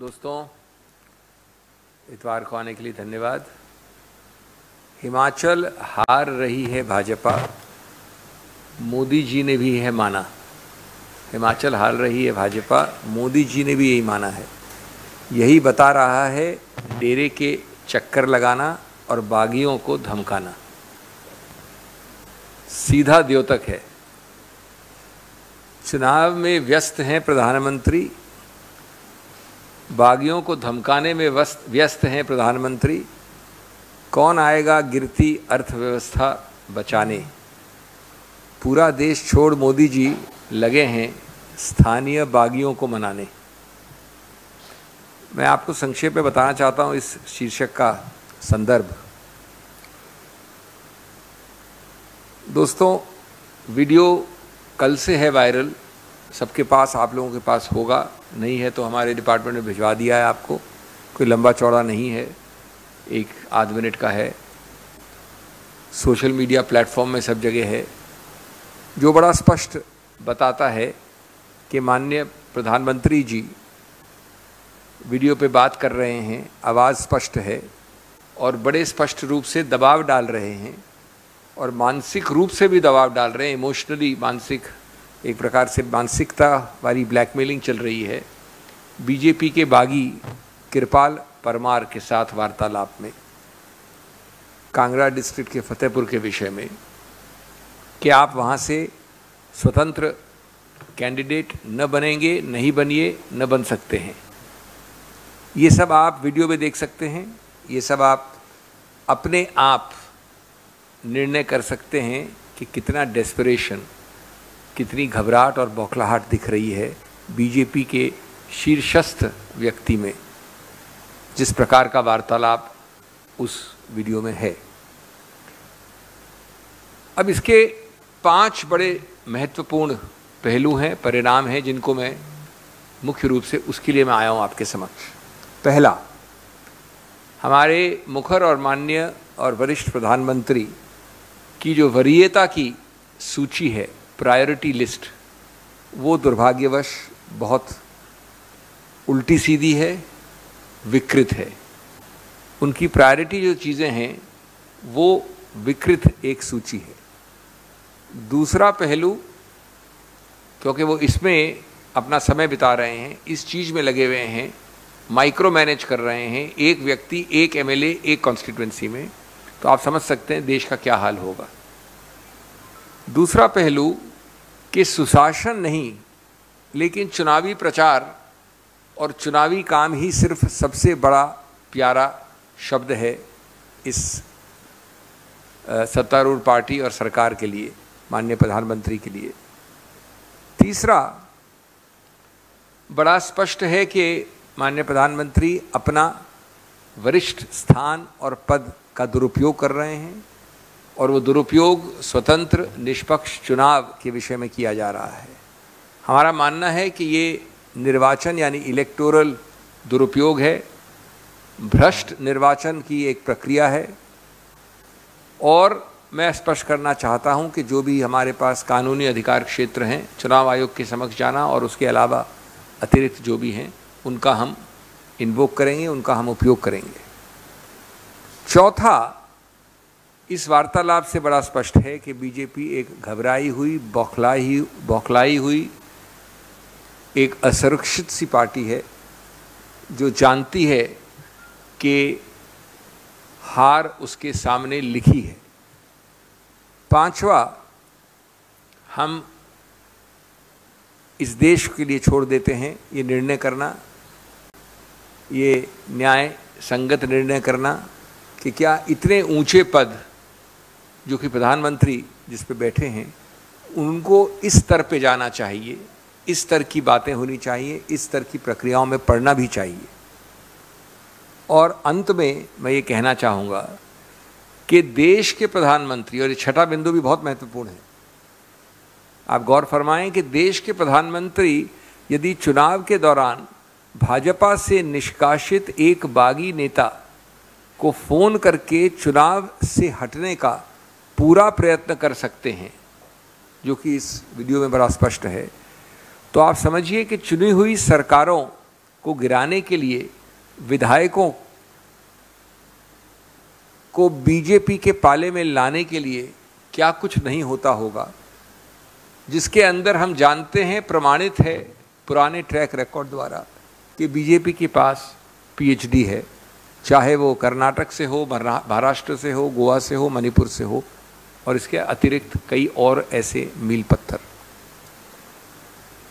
दोस्तों, इतवार को आने के लिए धन्यवाद। हिमाचल हार रही है भाजपा, मोदी जी ने भी है माना। हिमाचल हार रही है भाजपा, मोदी जी ने भी यही माना है। यही बता रहा है डेरे के चक्कर लगाना और बागियों को धमकाना, सीधा द्योतक है। चुनाव में व्यस्त हैं प्रधानमंत्री, बागियों को धमकाने में व्यस्त हैं प्रधानमंत्री। कौन आएगा गिरती अर्थव्यवस्था बचाने? पूरा देश छोड़ मोदी जी लगे हैं स्थानीय बागियों को मनाने। मैं आपको संक्षेप में बताना चाहता हूं इस शीर्षक का संदर्भ। दोस्तों, वीडियो कल से है वायरल, सबके पास, आप लोगों के पास होगा, नहीं है तो हमारे डिपार्टमेंट ने भिजवा दिया है आपको। कोई लंबा चौड़ा नहीं है, एक आध मिनट का है। सोशल मीडिया प्लेटफॉर्म में सब जगह है, जो बड़ा स्पष्ट बताता है कि माननीय प्रधानमंत्री जी वीडियो पे बात कर रहे हैं, आवाज़ स्पष्ट है और बड़े स्पष्ट रूप से दबाव डाल रहे हैं और मानसिक रूप से भी दबाव डाल रहे हैं। इमोशनली, मानसिक, एक प्रकार से मानसिकता वाली ब्लैकमेलिंग चल रही है बीजेपी के बागी कृपाल परमार के साथ वार्तालाप में, कांगड़ा डिस्ट्रिक्ट के फतेहपुर के विषय में, कि आप वहाँ से स्वतंत्र कैंडिडेट न बनेंगे, नहीं बनिए, न बन सकते हैं। ये सब आप वीडियो में देख सकते हैं, ये सब आप अपने आप निर्णय कर सकते हैं कि कितना डेस्परेशन, कितनी घबराहट और बौखलाहट दिख रही है बीजेपी के शीर्षस्थ व्यक्ति में, जिस प्रकार का वार्तालाप उस वीडियो में है। अब इसके 5 बड़े महत्वपूर्ण पहलू हैं, परिणाम हैं, जिनको मैं मुख्य रूप से उसके लिए मैं आया हूँ आपके समक्ष। पहला, हमारे मुखर और माननीय और वरिष्ठ प्रधानमंत्री की जो वरीयता की सूची है, प्रायोरिटी लिस्ट, वो दुर्भाग्यवश बहुत उल्टी सीधी है, विकृत है। उनकी प्रायोरिटी जो चीज़ें हैं वो विकृत एक सूची है। दूसरा पहलू, क्योंकि वो इसमें अपना समय बिता रहे हैं, इस चीज़ में लगे हुए हैं, माइक्रो मैनेज कर रहे हैं, एक व्यक्ति, एक एमएलए, एक कॉन्स्टिट्यूएंसी में, तो आप समझ सकते हैं देश का क्या हाल होगा। दूसरा पहलू कि सुशासन नहीं, लेकिन चुनावी प्रचार और चुनावी काम ही सिर्फ सबसे बड़ा प्यारा शब्द है इस सत्तारूढ़ पार्टी और सरकार के लिए, माननीय प्रधानमंत्री के लिए। तीसरा, बड़ा स्पष्ट है कि माननीय प्रधानमंत्री अपना वरिष्ठ स्थान और पद का दुरुपयोग कर रहे हैं और वो दुरुपयोग स्वतंत्र निष्पक्ष चुनाव के विषय में किया जा रहा है। हमारा मानना है कि ये निर्वाचन यानी इलेक्टोरल दुरुपयोग है, भ्रष्ट निर्वाचन की एक प्रक्रिया है। और मैं स्पष्ट करना चाहता हूं कि जो भी हमारे पास कानूनी अधिकार क्षेत्र हैं, चुनाव आयोग के समक्ष जाना और उसके अलावा अतिरिक्त जो भी हैं, उनका हम इन्वोक करेंगे, उनका हम उपयोग करेंगे। चौथा, इस वार्तालाप से बड़ा स्पष्ट है कि बीजेपी एक घबराई हुई, बौखलाई हुई, एक असुरक्षित सी पार्टी है, जो जानती है कि हार उसके सामने लिखी है। पांचवा, हम इस देश के लिए छोड़ देते हैं ये निर्णय करना, ये न्याय संगत निर्णय करना कि क्या इतने ऊंचे पद जो कि प्रधानमंत्री जिस पे बैठे हैं, उनको इस स्तर पे जाना चाहिए, इस स्तर की बातें होनी चाहिए, इस स्तर की प्रक्रियाओं में पढ़ना भी चाहिए। और अंत में मैं ये कहना चाहूँगा कि देश के प्रधानमंत्री, और ये छठा बिंदु भी बहुत महत्वपूर्ण है, आप गौर फरमाएं कि देश के प्रधानमंत्री यदि चुनाव के दौरान भाजपा से निष्कासित एक बागी नेता को फ़ोन करके चुनाव से हटने का पूरा प्रयत्न कर सकते हैं, जो कि इस वीडियो में बड़ा स्पष्ट है, तो आप समझिए कि चुनी हुई सरकारों को गिराने के लिए विधायकों को बीजेपी के पाले में लाने के लिए क्या कुछ नहीं होता होगा, जिसके अंदर हम जानते हैं, प्रमाणित है पुराने ट्रैक रिकॉर्ड द्वारा कि बीजेपी के पास पीएचडी है, चाहे वो कर्नाटक से हो, महाराष्ट्र से हो, गोवा से हो, मणिपुर से हो, और इसके अतिरिक्त कई और ऐसे मील पत्थर।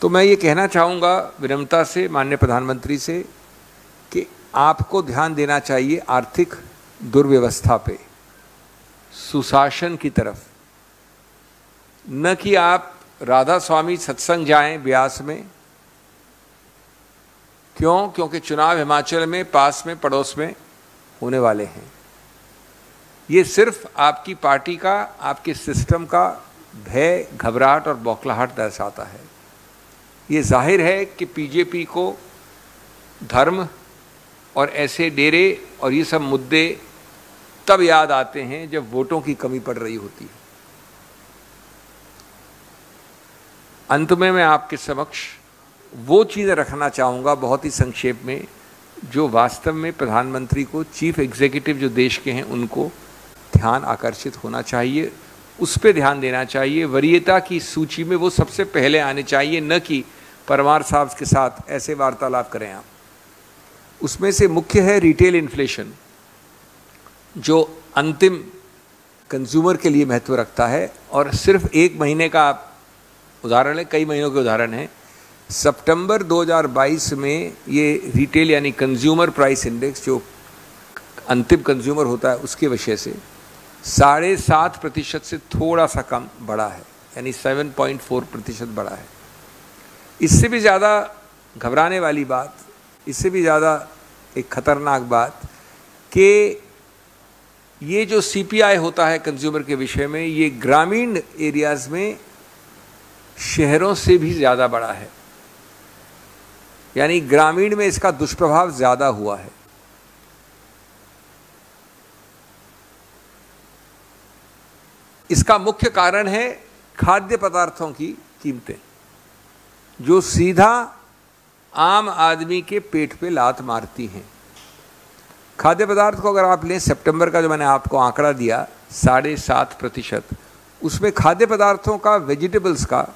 तो मैं ये कहना चाहूँगा विनम्रता से माननीय प्रधानमंत्री से कि आपको ध्यान देना चाहिए आर्थिक दुर्व्यवस्था पे, सुशासन की तरफ, न कि आप राधा स्वामी सत्संग जाएं ब्यास में। क्यों? क्योंकि चुनाव हिमाचल में पास में पड़ोस में होने वाले हैं। ये सिर्फ आपकी पार्टी का, आपके सिस्टम का भय, घबराहट और बौखलाहट दर्शाता है। ये जाहिर है कि बीजेपी को धर्म और ऐसे डेरे और ये सब मुद्दे तब याद आते हैं जब वोटों की कमी पड़ रही होती है। अंत में मैं आपके समक्ष वो चीज़ें रखना चाहूँगा बहुत ही संक्षेप में, जो वास्तव में प्रधानमंत्री को, चीफ एग्जीक्यूटिव जो देश के हैं, उनको ध्यान आकर्षित होना चाहिए, उस पर ध्यान देना चाहिए। वरीयता की सूची में वो सबसे पहले आने चाहिए, न कि परमार साहब के साथ ऐसे वार्तालाप करें आप। उसमें से मुख्य है रिटेल इन्फ्लेशन, जो अंतिम कंज्यूमर के लिए महत्व रखता है, और सिर्फ एक महीने का आप उदाहरण है, कई महीनों के उदाहरण हैं। सितंबर 2022 में ये रिटेल यानी कंज्यूमर प्राइस इंडेक्स, जो अंतिम कंज्यूमर होता है, उसके विषय से 7.5% से थोड़ा सा कम बढ़ा है, यानी 7.4% बढ़ा है। इससे भी ज़्यादा घबराने वाली बात, इससे भी ज़्यादा एक खतरनाक बात कि ये जो सीपीआई होता है कंज्यूमर के विषय में, ये ग्रामीण एरियाज़ में शहरों से भी ज़्यादा बड़ा है, यानी ग्रामीण में इसका दुष्प्रभाव ज़्यादा हुआ है। इसका मुख्य कारण है खाद्य पदार्थों की कीमतें, जो सीधा आम आदमी के पेट पे लात मारती हैं। खाद्य पदार्थ को अगर आप लें, सितंबर का जो मैंने आपको आंकड़ा दिया 7.5%, उसमें खाद्य पदार्थों का, वेजिटेबल्स का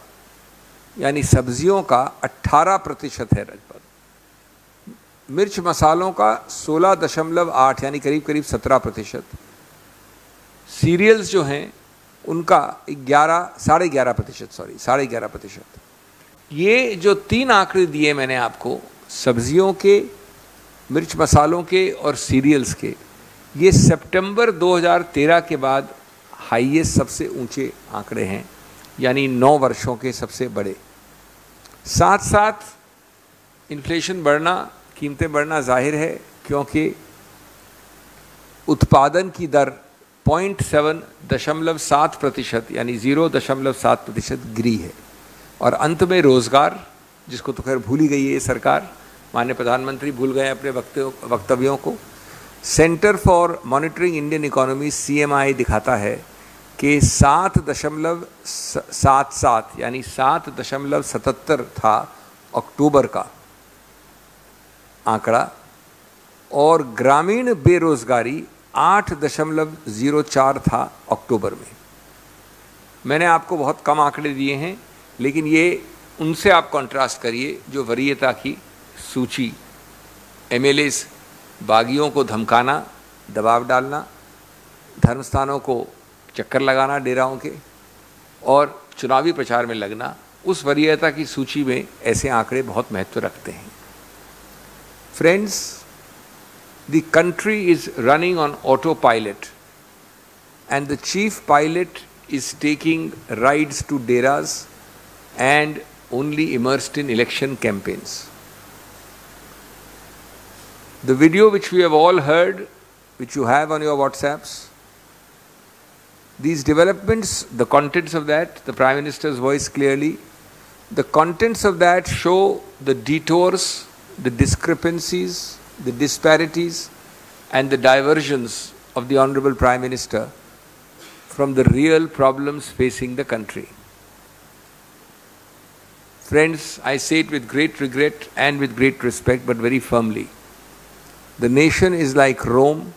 यानी सब्जियों का 18% है लगभग, मिर्च मसालों का 16.8 यानी करीब करीब 17%, सीरियल्स जो हैं उनका 11.5%। ये जो 3 आंकड़े दिए मैंने आपको, सब्जियों के, मिर्च मसालों के और सीरियल्स के, ये सितंबर 2013 के बाद हाईएस्ट सबसे ऊंचे आंकड़े हैं, यानी 9 वर्षों के सबसे बड़े। साथ साथ इन्फ्लेशन बढ़ना, कीमतें बढ़ना जाहिर है, क्योंकि उत्पादन की दर 0.7% यानी 0.7% गिरी है। और अंत में रोज़गार, जिसको तो खैर भूल ही गई है ये सरकार, माननीय प्रधानमंत्री भूल गए अपने वक्तव्यों को। Centre for monitoring Indian economy CMI दिखाता है कि 7.77 यानी 7.77 था अक्टूबर का आंकड़ा, और ग्रामीण बेरोजगारी 8.04 था अक्टूबर में। मैंने आपको बहुत कम आंकड़े दिए हैं, लेकिन ये उनसे आप कंट्रास्ट करिए जो वरीयता की सूची, MLAs बागियों को धमकाना, दबाव डालना, धर्मस्थानों को चक्कर लगाना डेराओं के, और चुनावी प्रचार में लगना, उस वरीयता की सूची में ऐसे आंकड़े बहुत महत्व रखते हैं। Friends, the country is running on autopilot, and the chief pilot is taking rides to deras and only immersed in election campaigns. The video which we have all heard, which you have on your WhatsApps, these developments, the contents of that, the Prime Minister's voice clearly, the contents of that show the detours, the discrepancies, the disparities and the diversions of the Honorable Prime Minister from the real problems facing the country. Friends, I say it with great regret and with great respect, but very firmly. The nation is like Rome,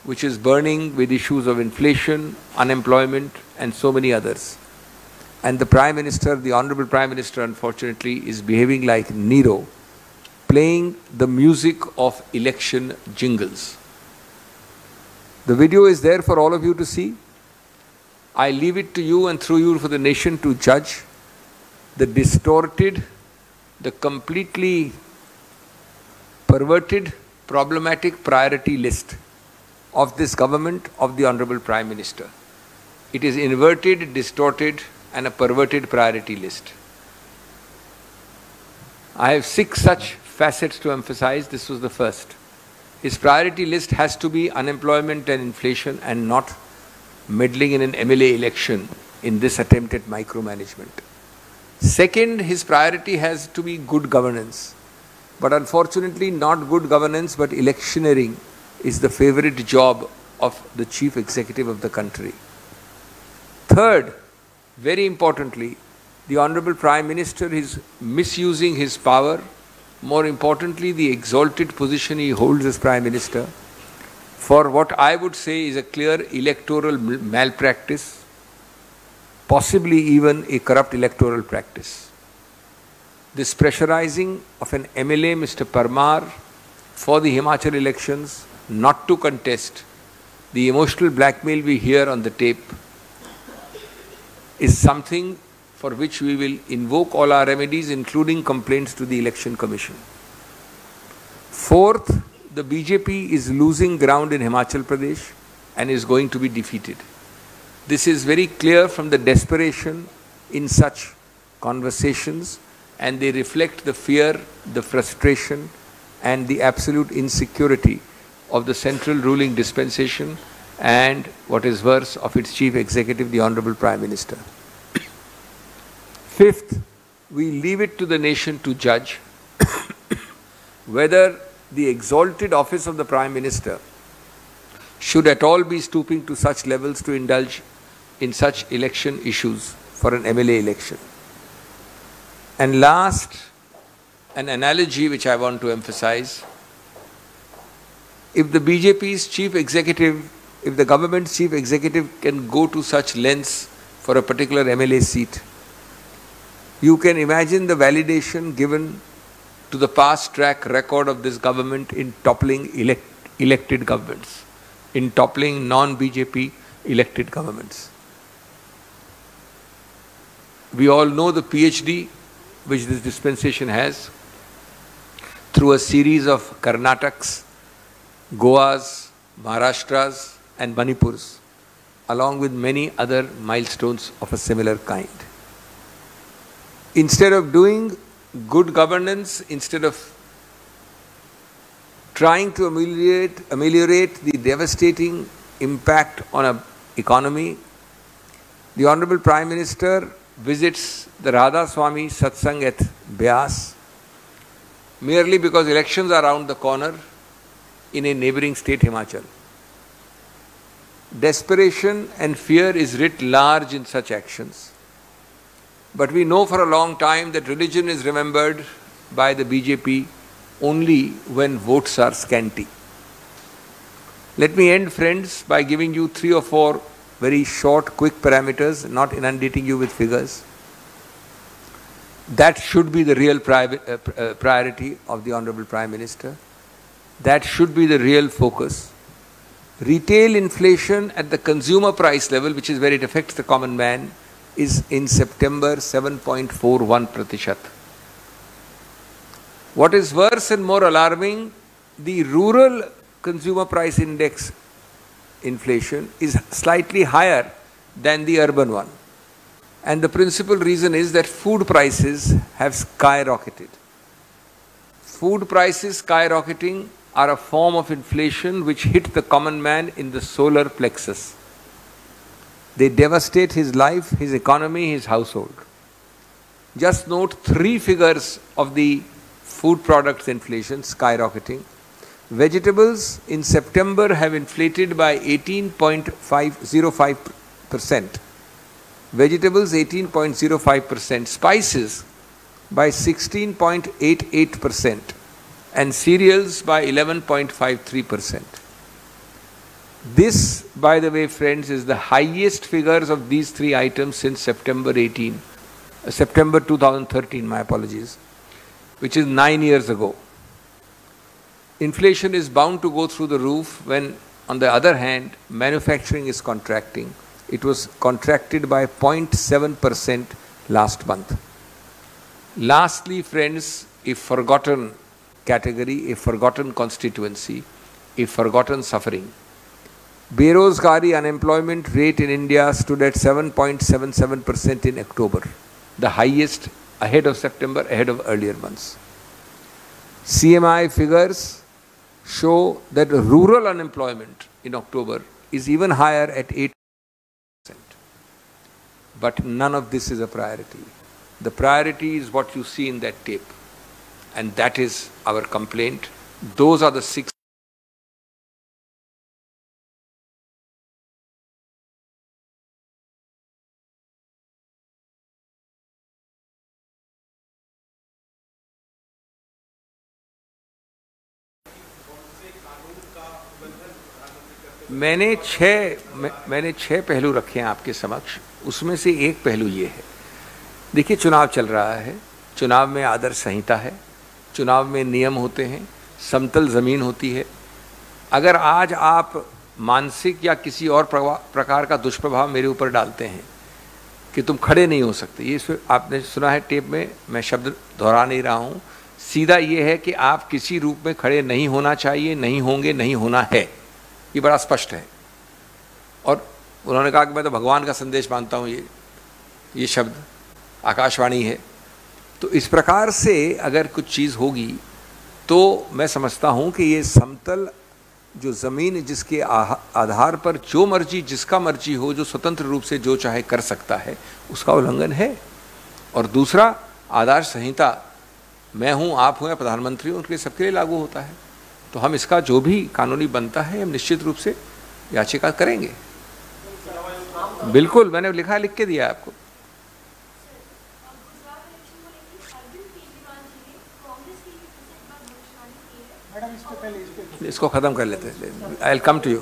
which is burning with issues of inflation, unemployment, and so many others. And the Prime Minister, the Honorable Prime Minister, unfortunately, is behaving like Nero, playing the music of election jingles. The video is there for all of you to see. I leave it to you and through you for the nation to judge the distorted, the completely perverted, problematic priority list of this government, of the Honorable Prime Minister. It is inverted, distorted, and a perverted priority list. I have 6 such facets to emphasize. This was the first. His priority list has to be unemployment and inflation and not meddling in an MLA election in this attempt at micromanagement. Second, his priority has to be good governance. But unfortunately, not good governance, but electioneering is the favorite job of the chief executive of the country. Third, very importantly, the Honorable Prime Minister is misusing his power, more importantly, the exalted position he holds as Prime Minister, for what I would say is a clear electoral malpractice, possibly even a corrupt electoral practice. This pressurizing of an MLA, Mr. Parmar, for the Himachal elections, not to contest, the emotional blackmail we hear on the tape, is something for which we will invoke all our remedies, including complaints to the Election Commission. Fourth, the BJP is losing ground in Himachal Pradesh and is going to be defeated. This is very clear from the desperation in such conversations, and they reflect the fear, the frustration, and the absolute insecurity of the central ruling dispensation and, what is worse, of its chief executive, the Honorable Prime Minister. Fifth, we leave it to the nation to judge whether the exalted office of the Prime Minister should at all be stooping to such levels to indulge in such election issues for an MLA election. And last, an analogy which I want to emphasize. If the BJP's chief executive, if the government's chief executive can go to such lengths for a particular MLA seat, you can imagine the validation given to the past track record of this government in toppling elected governments, in toppling non-BJP elected governments. We all know the PhD which this dispensation has through a series of Karnataks, Goas, Maharashtras and Manipurs, along with many other milestones of a similar kind. Instead of doing good governance, instead of trying to ameliorate the devastating impact on an economy, the Honorable Prime Minister visits the Radha Swami Satsang at Beas merely because elections are around the corner in a neighboring state, Himachal. Desperation and fear is writ large in such actions. But we know for a long time that religion is remembered by the BJP only when votes are scanty. Let me end, friends, by giving you 3 or 4 very short, quick parameters, not inundating you with figures. That should be the real priority of the Honorable Prime Minister. That should be the real focus. Retail inflation at the consumer price level, which is where it affects the common man, is in September 7.41%. What is worse and more alarming, the rural consumer price index inflation is slightly higher than the urban one. And the principal reason is that food prices have skyrocketed. Food prices skyrocketing are a form of inflation which hit the common man in the solar plexus. They devastate his life, his economy, his household. Just note 3 figures of the food products inflation skyrocketing. Vegetables in September have inflated by 18.05%. Vegetables 18.05%. Spices by 16.88% and cereals by 11.53%. This, by the way, friends, is the highest figures of these three items since September 2013, my apologies, which is 9 years ago. Inflation is bound to go through the roof when, on the other hand, manufacturing is contracting. It was contracted by 0.7% last month. Lastly, friends, a forgotten category, a forgotten constituency, a forgotten suffering. Berozgari unemployment rate in India stood at 7.77% in October, the highest ahead of September, ahead of earlier months. CMI figures show that rural unemployment in October is even higher at 8%. But none of this is a priority. The priority is what you see in that tape. And that is our complaint. Those are the 6. मैंने छह पहलू रखे हैं आपके समक्ष। उसमें से एक पहलू ये है, देखिए चुनाव चल रहा है, चुनाव में आदर्श संहिता है, चुनाव में नियम होते हैं, समतल ज़मीन होती है। अगर आज आप मानसिक या किसी और प्रकार का दुष्प्रभाव मेरे ऊपर डालते हैं कि तुम खड़े नहीं हो सकते, ये आपने सुना है टेप में, मैं शब्द दोहरा नहीं रहा हूँ, सीधा ये है कि आप किसी रूप में खड़े नहीं होना चाहिए, नहीं होंगे, नहीं होना है, ये बड़ा स्पष्ट है। और उन्होंने कहा कि मैं तो भगवान का संदेश मानता हूँ, ये शब्द आकाशवाणी है। तो इस प्रकार से अगर कुछ चीज़ होगी तो मैं समझता हूँ कि ये समतल जो ज़मीन जिसके आधार पर जो मर्जी जिसका मर्जी हो, जो स्वतंत्र रूप से जो चाहे कर सकता है, उसका उल्लंघन है। और दूसरा, आदर्श संहिता मैं हूँ, आप हूँ या प्रधानमंत्री हूँ, उनके सबके लिए लागू होता है। तो हम इसका जो भी कानूनी बनता है हम निश्चित रूप से याचिका करेंगे। बिल्कुल, मैंने लिखा, लिख के दिया है आपको। इसको खत्म कर लेते हैं। I will come to you.